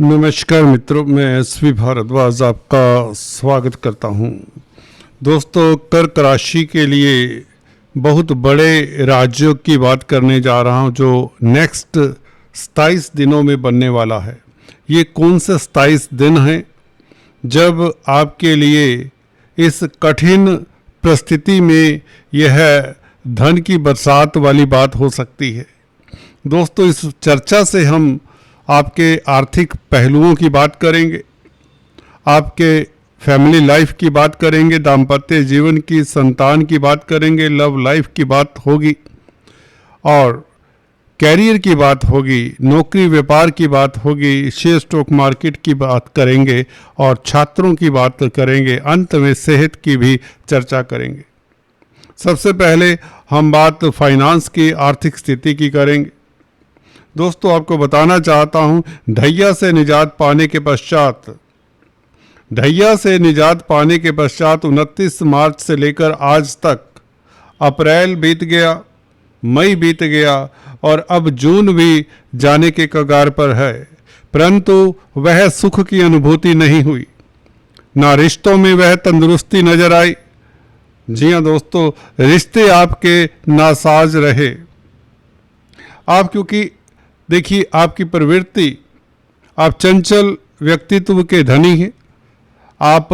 नमस्कार मित्रों, मैं एसवी भारद्वाज आपका स्वागत करता हूं। दोस्तों, कर्क राशि के लिए बहुत बड़े राज्यों की बात करने जा रहा हूं जो नेक्स्ट 27 दिनों में बनने वाला है। ये कौन से 27 दिन हैं जब आपके लिए इस कठिन परिस्थिति में यह धन की बरसात वाली बात हो सकती है। दोस्तों, इस चर्चा से हम आपके आर्थिक पहलुओं की बात करेंगे, आपके फैमिली लाइफ की बात करेंगे, दाम्पत्य जीवन की, संतान की बात करेंगे, लव लाइफ की बात होगी और कैरियर की बात होगी, नौकरी व्यापार की बात होगी, शेयर स्टॉक मार्केट की बात करेंगे और छात्रों की बात करेंगे। अंत में सेहत की भी चर्चा करेंगे। सबसे पहले हम बात फाइनेंस की, आर्थिक स्थिति की करेंगे। दोस्तों, आपको बताना चाहता हूं, ढैया से निजात पाने के पश्चात 29 मार्च से लेकर आज तक अप्रैल बीत गया, मई बीत गया और अब जून भी जाने के कगार पर है, परंतु वह सुख की अनुभूति नहीं हुई, ना रिश्तों में वह तंदुरुस्ती नजर आई। जी हाँ दोस्तों, रिश्ते आपके नासाज रहे। आप क्योंकि देखिए, आपकी प्रवृत्ति, आप चंचल व्यक्तित्व के धनी हैं, आप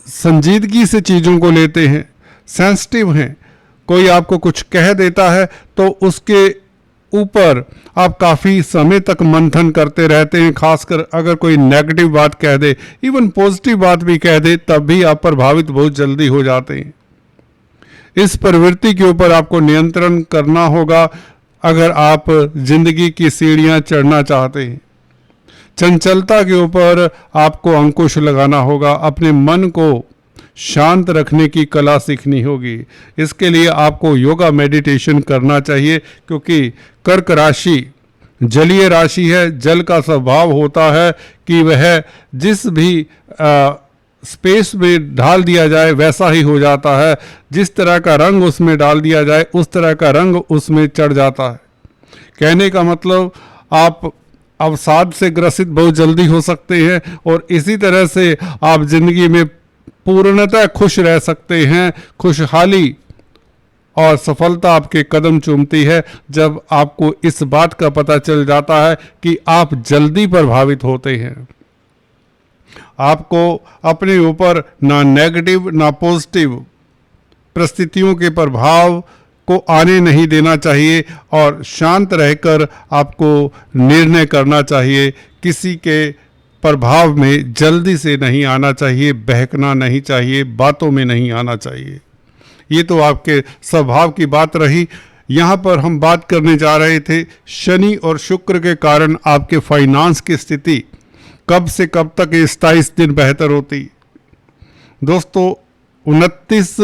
संजीदगी से चीज़ों को लेते हैं, सेंसिटिव हैं। कोई आपको कुछ कह देता है तो उसके ऊपर आप काफ़ी समय तक मंथन करते रहते हैं, खासकर अगर कोई नेगेटिव बात कह दे, इवन पॉजिटिव बात भी कह दे, तब भी आप प्रभावित बहुत जल्दी हो जाते हैं। इस प्रवृत्ति के ऊपर आपको नियंत्रण करना होगा अगर आप जिंदगी की सीढ़ियां चढ़ना चाहते हैं। चंचलता के ऊपर आपको अंकुश लगाना होगा, अपने मन को शांत रखने की कला सीखनी होगी। इसके लिए आपको योगा मेडिटेशन करना चाहिए, क्योंकि कर्क राशि जलीय राशि है। जल का स्वभाव होता है कि वह जिस भी स्पेस में डाल दिया जाए वैसा ही हो जाता है। जिस तरह का रंग उसमें डाल दिया जाए उस तरह का रंग उसमें चढ़ जाता है। कहने का मतलब, आप अवसाद से ग्रसित बहुत जल्दी हो सकते हैं और इसी तरह से आप जिंदगी में पूर्णतः खुश रह सकते हैं। खुशहाली और सफलता आपके कदम चूमती है जब आपको इस बात का पता चल जाता है कि आप जल्दी प्रभावित होते हैं। आपको अपने ऊपर ना नेगेटिव ना पॉजिटिव परिस्थितियों के प्रभाव को आने नहीं देना चाहिए और शांत रहकर आपको निर्णय करना चाहिए। किसी के प्रभाव में जल्दी से नहीं आना चाहिए, बहकना नहीं चाहिए, बातों में नहीं आना चाहिए। ये तो आपके स्वभाव की बात रही। यहाँ पर हम बात करने जा रहे थे शनि और शुक्र के कारण आपके फाइनेंस की स्थिति कब से कब तक 27 दिन बेहतर होती। दोस्तों, 29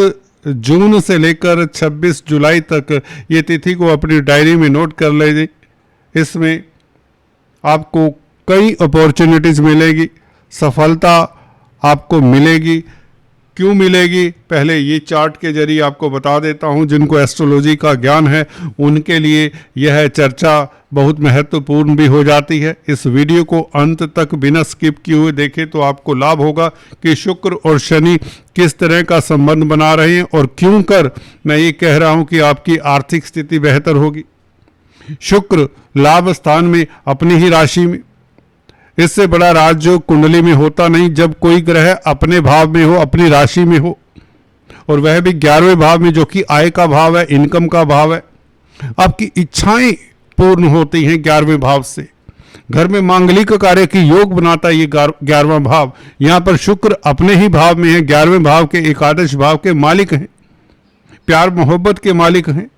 जून से लेकर 26 जुलाई तक ये तिथि को अपनी डायरी में नोट कर लीजिए। इसमें आपको कई अपॉर्चुनिटीज़ मिलेगी, सफलता आपको मिलेगी। क्यों मिलेगी, पहले ये चार्ट के जरिए आपको बता देता हूँ। जिनको एस्ट्रोलॉजी का ज्ञान है उनके लिए यह चर्चा बहुत महत्वपूर्ण भी हो जाती है। इस वीडियो को अंत तक बिना स्किप किए हुए देखें तो आपको लाभ होगा कि शुक्र और शनि किस तरह का संबंध बना रहे हैं और क्यों कर मैं ये कह रहा हूँ कि आपकी आर्थिक स्थिति बेहतर होगी। शुक्र लाभ स्थान में, अपनी ही राशि में, इससे बड़ा राज जो कुंडली में होता नहीं। जब कोई ग्रह अपने भाव में हो, अपनी राशि में हो, और वह भी 11वें भाव में, जो कि आय का भाव है, इनकम का भाव है। आपकी इच्छाएं पूर्ण होती हैं 11वें भाव से। घर में मांगलिक कार्य की योग बनाता है ये 11वां भाव। यहाँ पर शुक्र अपने ही भाव में है, 11वें भाव के एकादश भाव के मालिक हैं, प्यार मोहब्बत के मालिक हैं,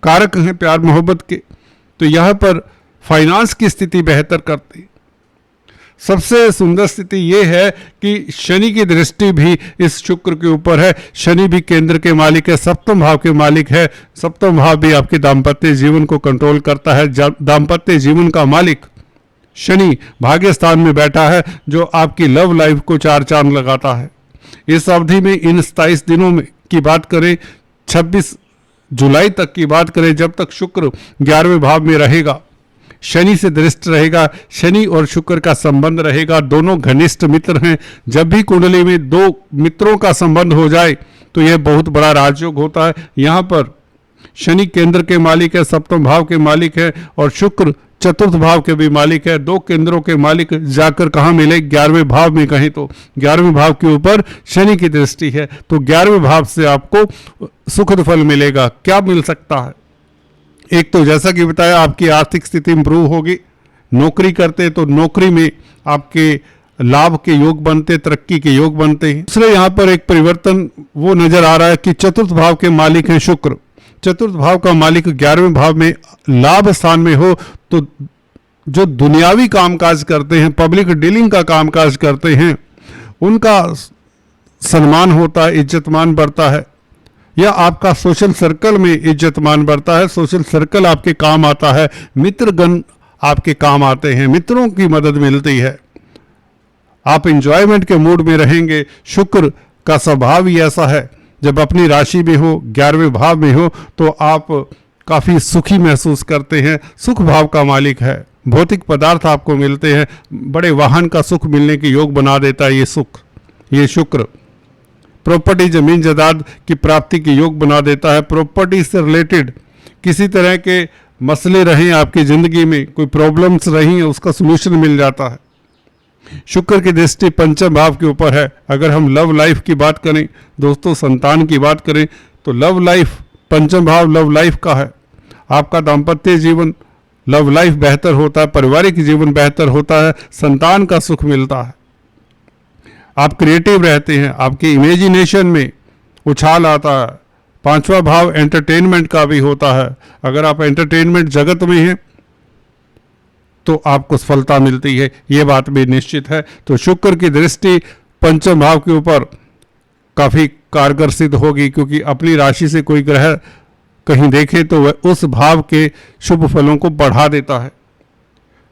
कारक हैं प्यार मोहब्बत के। तो यहाँ पर फाइनेंस की स्थिति बेहतर करती। सबसे सुंदर स्थिति ये है कि शनि की दृष्टि भी इस शुक्र के ऊपर है। शनि भी केंद्र के मालिक है, सप्तम भाव के मालिक है। सप्तम भाव भी आपके दाम्पत्य जीवन को कंट्रोल करता है। दाम्पत्य जीवन का मालिक शनि भाग्य स्थान में बैठा है, जो आपकी लव लाइफ को 4 चांद लगाता है। इस अवधि में, इन 27 दिनों में की बात करें, 26 जुलाई तक की बात करें, जब तक शुक्र 11वें भाव में रहेगा, शनि से दृष्ट रहेगा, शनि और शुक्र का संबंध रहेगा, दोनों घनिष्ठ मित्र हैं। जब भी कुंडली में दो मित्रों का संबंध हो जाए तो यह बहुत बड़ा राजयोग होता है। यहाँ पर शनि केंद्र के मालिक है, सप्तम भाव के मालिक है, और शुक्र चतुर्थ भाव के भी मालिक है। दो केंद्रों के मालिक जाकर कहाँ मिले? 11वें भाव में। कहीं तो 11वें भाव के ऊपर शनि की दृष्टि है, तो 11वें भाव से आपको सुखद फल मिलेगा। क्या मिल सकता है? एक तो जैसा कि बताया, आपकी आर्थिक स्थिति इंप्रूव होगी। नौकरी करते तो नौकरी में आपके लाभ के योग बनते, तरक्की के योग बनते हैं। दूसरे यहाँ पर एक परिवर्तन वो नजर आ रहा है कि चतुर्थ भाव के मालिक हैं शुक्र। चतुर्थ भाव का मालिक 11वें भाव में लाभ स्थान में हो तो जो दुनियावी कामकाज करते हैं, पब्लिक डीलिंग का कामकाज करते हैं, उनका सम्मान होता है, इज्जतमान बढ़ता है, या आपका सोशल सर्कल में इज्जतमान बढ़ता है। सोशल सर्कल आपके काम आता है, मित्रगण आपके काम आते हैं, मित्रों की मदद मिलती है, आप इंजॉयमेंट के मूड में रहेंगे। शुक्र का स्वभाव ही ऐसा है, जब अपनी राशि में हो, 11वें भाव में हो, तो आप काफ़ी सुखी महसूस करते हैं। सुख भाव का मालिक है, भौतिक पदार्थ आपको मिलते हैं, बड़े वाहन का सुख मिलने के योग बना देता है ये सुख, ये शुक्र। प्रॉपर्टी, जमीन जायदाद की प्राप्ति के योग बना देता है। प्रॉपर्टी से रिलेटेड किसी तरह के मसले रहें आपकी ज़िंदगी में, कोई प्रॉब्लम्स रही, उसका सोल्यूशन मिल जाता है। शुक्र की दृष्टि पंचम भाव के ऊपर है। अगर हम लव लाइफ की बात करें दोस्तों, संतान की बात करें, तो लव लाइफ, पंचम भाव लव लाइफ का है। आपका दाम्पत्य जीवन, लव लाइफ बेहतर होता है, पारिवारिक जीवन बेहतर होता है, संतान का सुख मिलता है, आप क्रिएटिव रहते हैं, आपकी इमेजिनेशन में उछाल आता है। पांचवा भाव एंटरटेनमेंट का भी होता है। अगर आप एंटरटेनमेंट जगत में हैं तो आपको सफलता मिलती है, ये बात भी निश्चित है। तो शुक्र की दृष्टि पंचम भाव के ऊपर काफ़ी कारगर सिद्ध होगी, क्योंकि अपनी राशि से कोई ग्रह कहीं देखे तो वह उस भाव के शुभ फलों को बढ़ा देता है।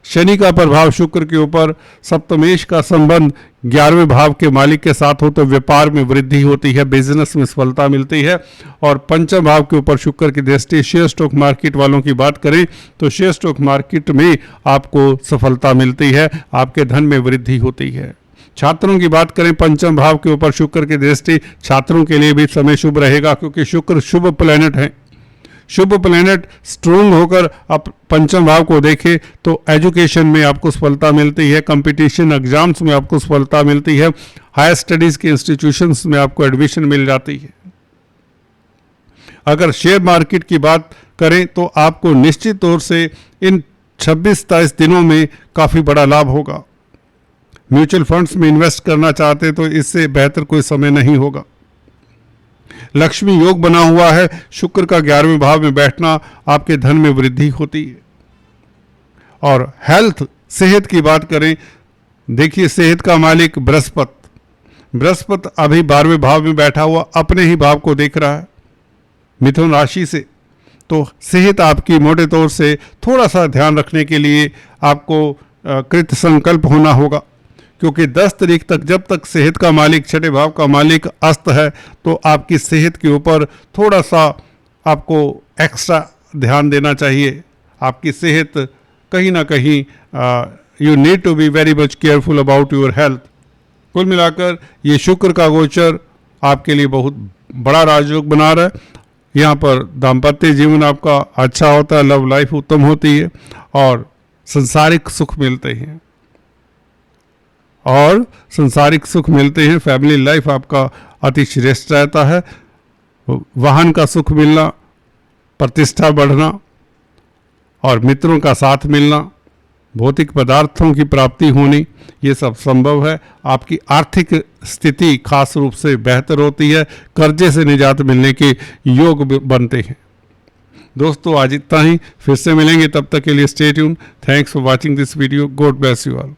शनि का प्रभाव शुक्र के ऊपर, सप्तमेश का संबंध 11वें भाव के मालिक के साथ हो तो व्यापार में वृद्धि होती है, बिजनेस में सफलता मिलती है। और पंचम भाव के ऊपर शुक्र की दृष्टि, शेयर स्टॉक मार्केट वालों की बात करें तो शेयर स्टॉक मार्केट में आपको सफलता मिलती है, आपके धन में वृद्धि होती है। छात्रों की बात करें, पंचम भाव के ऊपर शुक्र की दृष्टि, छात्रों के लिए भी समय शुभ रहेगा, क्योंकि शुक्र शुभ प्लैनेट है। शुभ प्लैनेट स्ट्रोंग होकर आप पंचम भाव को देखें तो एजुकेशन में आपको सफलता मिलती है, कंपटीशन एग्जाम्स में आपको सफलता मिलती है, हायर स्टडीज के इंस्टीट्यूशंस में आपको एडमिशन मिल जाती है। अगर शेयर मार्केट की बात करें तो आपको निश्चित तौर से इन 26-27 दिनों में काफ़ी बड़ा लाभ होगा। म्यूचुअल फंड्स में इन्वेस्ट करना चाहते तो इससे बेहतर कोई समय नहीं होगा। लक्ष्मी योग बना हुआ है, शुक्र का 11वें भाव में बैठना, आपके धन में वृद्धि होती है। और हेल्थ, सेहत की बात करें, देखिए सेहत का मालिक बृहस्पति अभी 12वें भाव में बैठा हुआ अपने ही भाव को देख रहा है, मिथुन राशि से। तो सेहत आपकी मोटे तौर से थोड़ा सा ध्यान रखने के लिए आपको कृत संकल्प होना होगा, क्योंकि 10 तारीख तक जब तक सेहत का मालिक, छठे भाव का मालिक अस्त है, तो आपकी सेहत के ऊपर थोड़ा सा आपको एक्स्ट्रा ध्यान देना चाहिए। आपकी सेहत कहीं ना कहीं you need to be very much careful about your health. कुल मिलाकर ये शुक्र का गोचर आपके लिए बहुत बड़ा राजयोग बना रहा है। यहाँ पर दाम्पत्य जीवन आपका अच्छा होता है, लव लाइफ उत्तम होती है और संसारिक सुख मिलते हैं, फैमिली लाइफ आपका अति श्रेष्ठ रहता है। वाहन का सुख मिलना, प्रतिष्ठा बढ़ना और मित्रों का साथ मिलना, भौतिक पदार्थों की प्राप्ति होनी, ये सब संभव है। आपकी आर्थिक स्थिति खास रूप से बेहतर होती है, कर्जे से निजात मिलने के योग बनते हैं। दोस्तों आज इतना ही, फिर से मिलेंगे, तब तक के लिए stay tune. Thanks for watching this video. God bless you all.